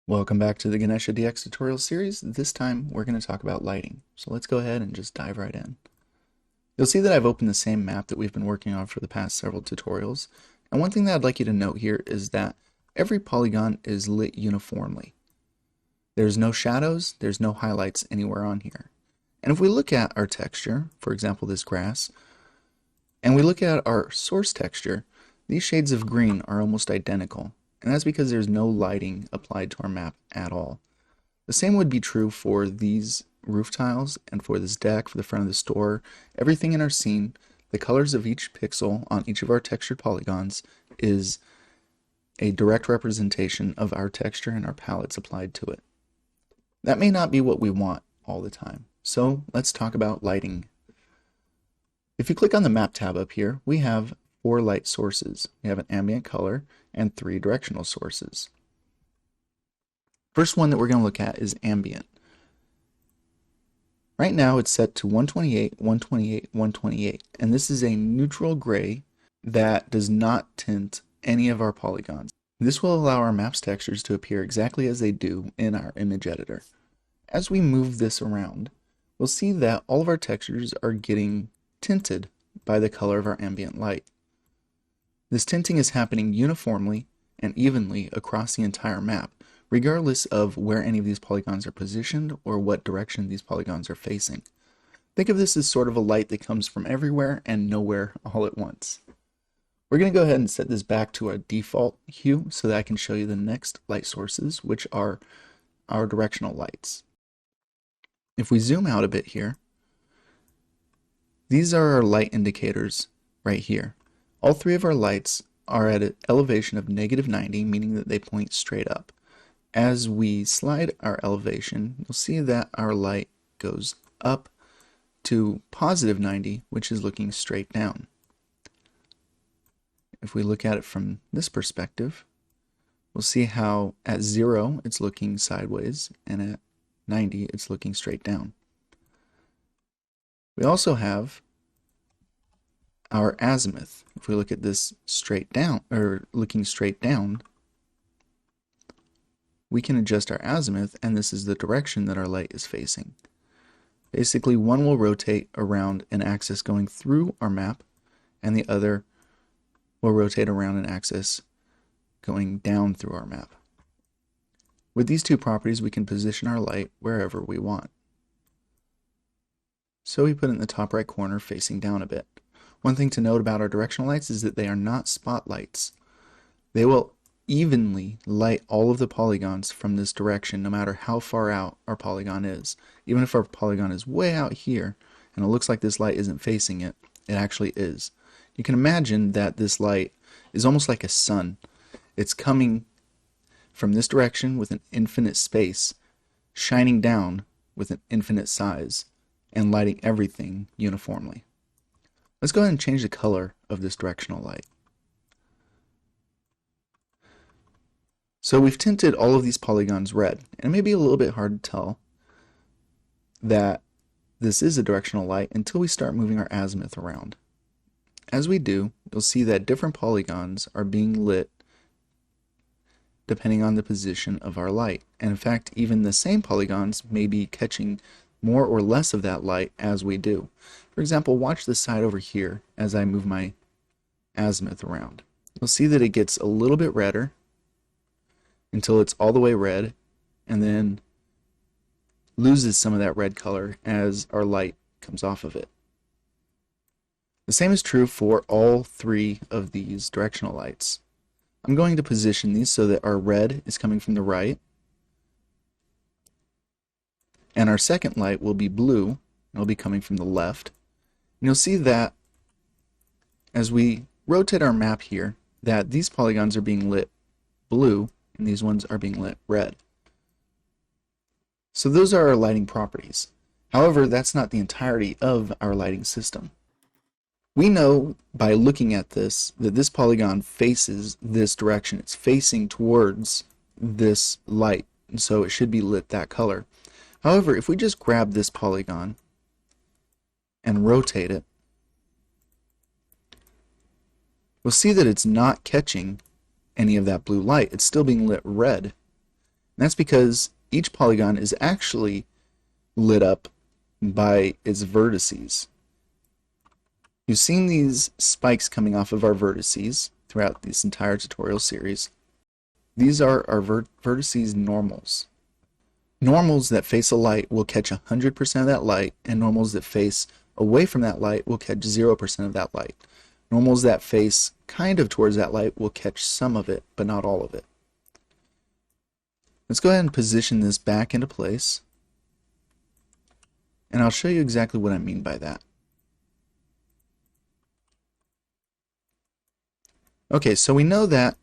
Welcome back to the GaneshaDx tutorial series. This time we're going to talk about lighting. So let's go ahead and just dive right in. You'll see that I've opened the same map that we've been working on for the past several tutorials. And one thing that I'd like you to note here is that every polygon is lit uniformly. There's no shadows, there's no highlights anywhere on here. And if we look at our texture, for example this grass, and we look at our source texture, these shades of green are almost identical. And that's because there's no lighting applied to our map at all. The same would be true for these roof tiles and for this deck, for the front of the store. Everything in our scene, the colors of each pixel on each of our textured polygons is a direct representation of our texture and our palettes applied to it. That may not be what we want all the time. So let's talk about lighting. If you click on the map tab up here, we have 4 light sources. We have an ambient color and 3 directional sources. First one that we're going to look at is ambient. Right now it's set to 128, 128, 128, and this is a neutral gray that does not tint any of our polygons. This will allow our map's textures to appear exactly as they do in our image editor. As we move this around, we'll see that all of our textures are getting tinted by the color of our ambient light. This tinting is happening uniformly and evenly across the entire map, regardless of where any of these polygons are positioned or what direction these polygons are facing. Think of this as sort of a light that comes from everywhere and nowhere all at once. We're going to go ahead and set this back to our default hue so that I can show you the next light sources, which are our directional lights. If we zoom out a bit here, these are our light indicators right here. All 3 of our lights are at an elevation of -90, meaning that they point straight up. As we slide our elevation, you'll see that our light goes up to +90, which is looking straight down. If we look at it from this perspective, we'll see how at 0 it's looking sideways and at 90 it's looking straight down. We also have our azimuth. If we look at this straight down, or looking straight down, we can adjust our azimuth, and this is the direction that our light is facing. Basically, one will rotate around an axis going through our map, and the other will rotate around an axis going down through our map. With these 2 properties, we can position our light wherever we want. So we put it in the top right corner facing down a bit. One thing to note about our directional lights is that they are not spotlights. They will evenly light all of the polygons from this direction no matter how far out our polygon is. Even if our polygon is way out here and it looks like this light isn't facing it, it actually is. You can imagine that this light is almost like a sun. It's coming from this direction with an infinite space, shining down with an infinite size, and lighting everything uniformly. Let's go ahead and change the color of this directional light. So we've tinted all of these polygons red, and it may be a little bit hard to tell that this is a directional light until we start moving our azimuth around. As we do, you'll see that different polygons are being lit depending on the position of our light. And in fact, even the same polygons may be catching more or less of that light as we do. For example, watch this side over here as I move my azimuth around. You'll see that it gets a little bit redder until it's all the way red, and then loses some of that red color as our light comes off of it. The same is true for all 3 of these directional lights. I'm going to position these so that our red is coming from the right, and our second light will be blue, and it'll be coming from the left. And you'll see that as we rotate our map here, that these polygons are being lit blue, and these ones are being lit red. So those are our lighting properties. However, that's not the entirety of our lighting system. We know by looking at this that this polygon faces this direction. It's facing towards this light, and so it should be lit that color. However, if we just grab this polygon and rotate it, we'll see that it's not catching any of that blue light. It's still being lit red. And that's because each polygon is actually lit up by its vertices. You've seen these spikes coming off of our vertices throughout this entire tutorial series. These are our vertices normals. Normals that face a light will catch 100% of that light, and normals that face away from that light will catch 0% of that light. Normals that face kind of towards that light will catch some of it, but not all of it. Let's go ahead and position this back into place, and I'll show you exactly what I mean by that. Okay, so we know that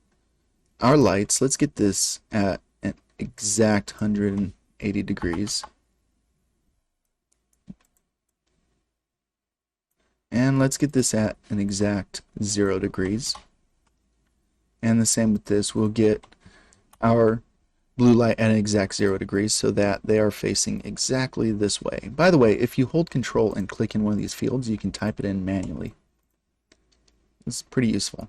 our lights, let's get this at an exact 180 degrees. And let's get this at an exact 0 degrees. And the same with this, we'll get our blue light at an exact 0 degrees so that they are facing exactly this way. By the way, if you hold Control and click in one of these fields, you can type it in manually. It's pretty useful.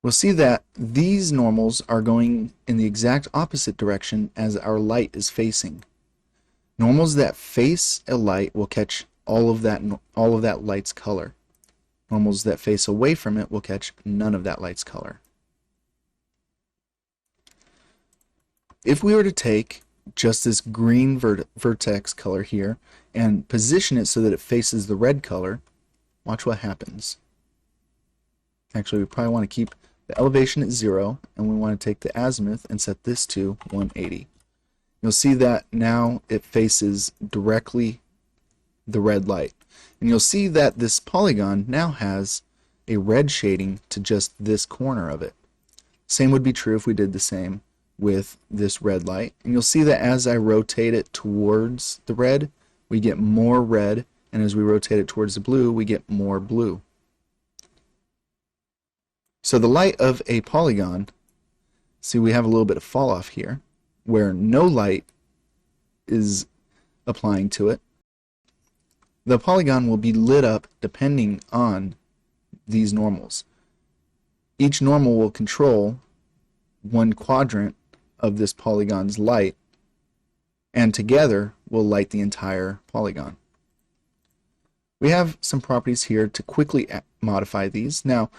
We'll see that these normals are going in the exact opposite direction as our light is facing. Normals that face a light will catch all of that light's color. Normals that face away from it will catch none of that light's color. If we were to take just this green vertex color here and position it so that it faces the red color, watch what happens. Actually, we probably want to keep the elevation at 0, and we want to take the azimuth and set this to 180. You'll see that now it faces directly the red light. And you'll see that this polygon now has a red shading to just this corner of it. Same would be true if we did the same with this red light. And you'll see that as I rotate it towards the red, we get more red, and as we rotate it towards the blue, we get more blue. So the light of a polygon, see we have a little bit of fall off here, where no light is applying to it. The polygon will be lit up depending on these normals. Each normal will control one quadrant of this polygon's light, and together will light the entire polygon. We have some properties here to quickly modify these. Now,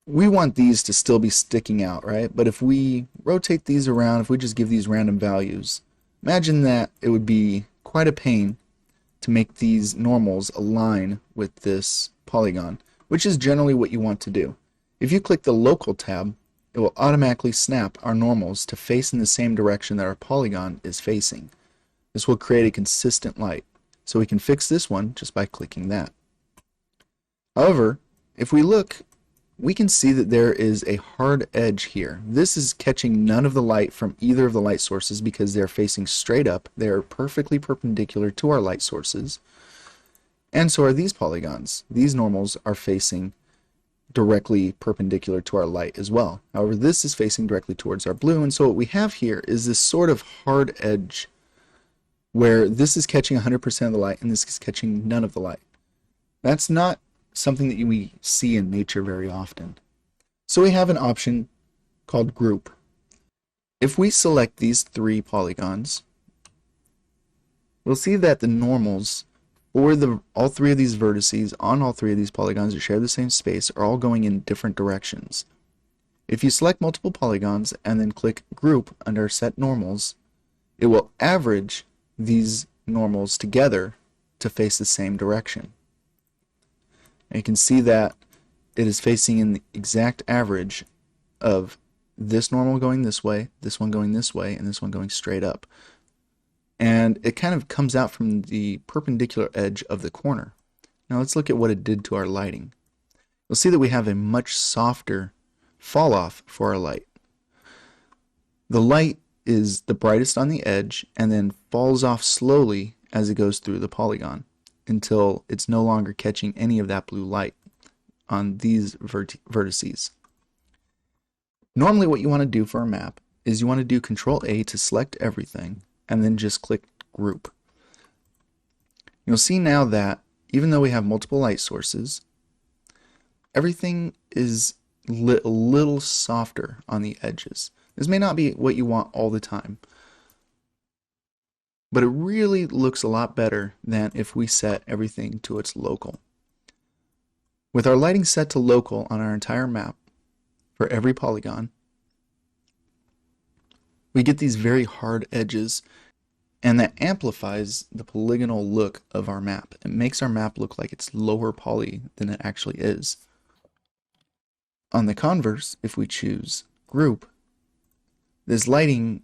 we want these to still be sticking out, right? But if we rotate these around, if we just give these random values, imagine that it would be quite a pain to make these normals align with this polygon, which is generally what you want to do. If you click the Local tab, it will automatically snap our normals to face in the same direction that our polygon is facing. This will create a consistent light. So we can fix this one just by clicking that. However, if we look, we can see that there is a hard edge here. This is catching none of the light from either of the light sources because they're facing straight up. They're perfectly perpendicular to our light sources. And so are these polygons. These normals are facing directly perpendicular to our light as well. However, this is facing directly towards our blue, and so what we have here is this sort of hard edge where this is catching 100% of the light and this is catching none of the light. That's not something that we see in nature very often. So we have an option called Group. If we select these 3 polygons, we'll see that the normals for all 3 of these vertices on all 3 of these polygons that share the same space are all going in different directions. If you select multiple polygons and then click Group under Set Normals, it will average these normals together to face the same direction. And you can see that it is facing in the exact average of this normal going this way, this one going this way, and this one going straight up. And it kind of comes out from the perpendicular edge of the corner. Now let's look at what it did to our lighting. You'll see that we have a much softer fall off for our light. The light is the brightest on the edge and then falls off slowly as it goes through the polygon until it's no longer catching any of that blue light on these vertices. Normally what you want to do for a map is you want to do Control A to select everything and then just click Group. You'll see now that even though we have multiple light sources, everything is lit a little softer on the edges. This may not be what you want all the time, but it really looks a lot better than if we set everything to its local. With our lighting set to local on our entire map for every polygon, we get these very hard edges, and that amplifies the polygonal look of our map. It makes our map look like it's lower poly than it actually is. On the converse, if we choose group, this lighting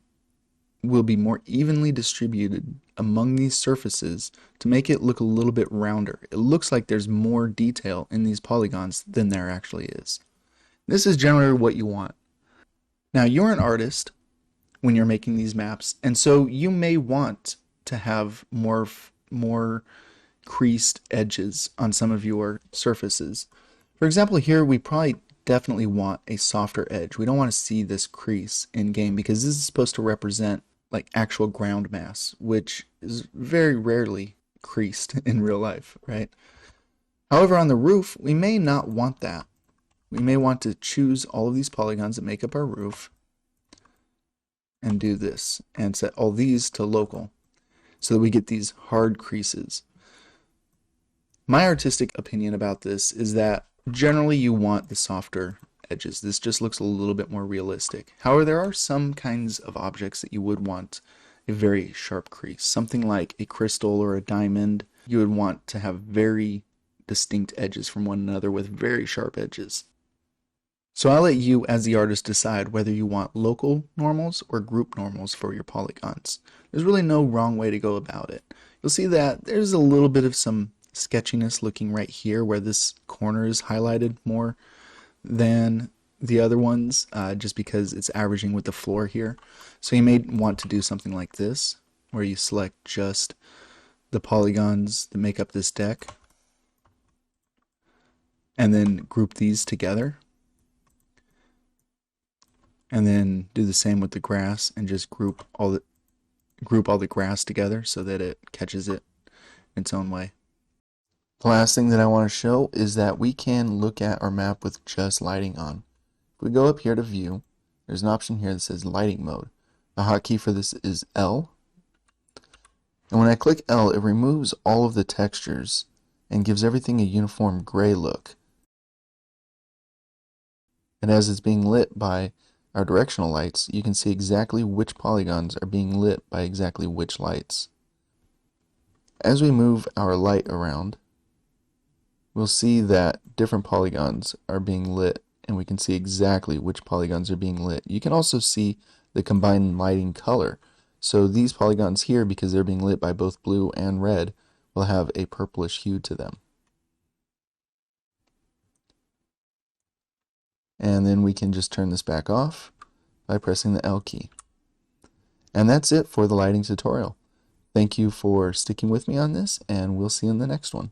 will be more evenly distributed among these surfaces to make it look a little bit rounder. It looks like there's more detail in these polygons than there actually is. This is generally what you want. Now, you're an artist when you're making these maps, and so you may want to have more creased edges on some of your surfaces. For example, here we probably definitely want a softer edge. We don't want to see this crease in game because this is supposed to represent like actual ground mass, which is very rarely creased in real life, right? However, on the roof, we may not want that. We may want to choose all of these polygons that make up our roof and do this and set all these to local so that we get these hard creases. My artistic opinion about this is that generally you want the softer edges. This just looks a little bit more realistic. However, there are some kinds of objects that you would want a very sharp crease. Something like a crystal or a diamond, you would want to have very distinct edges from one another with very sharp edges. So I'll let you as the artist decide whether you want local normals or group normals for your polygons. There's really no wrong way to go about it. You'll see that there's a little bit of some sketchiness looking right here where this corner is highlighted more than the other ones just because it's averaging with the floor here. So you may want to do something like this where you select just the polygons that make up this deck and then group these together. And then do the same with the grass and just group all the grass together so that it catches it in its own way. The last thing that I want to show is that we can look at our map with just lighting on. If we go up here to view, there's an option here that says lighting mode. The hotkey for this is L. And when I click L, it removes all of the textures and gives everything a uniform gray look. And as it's being lit by our directional lights, you can see exactly which polygons are being lit by exactly which lights. As we move our light around, we'll see that different polygons are being lit, and we can see exactly which polygons are being lit. You can also see the combined lighting color. So these polygons here, because they're being lit by both blue and red, will have a purplish hue to them. And then we can just turn this back off by pressing the L key. And that's it for the lighting tutorial. Thank you for sticking with me on this, and we'll see you in the next one.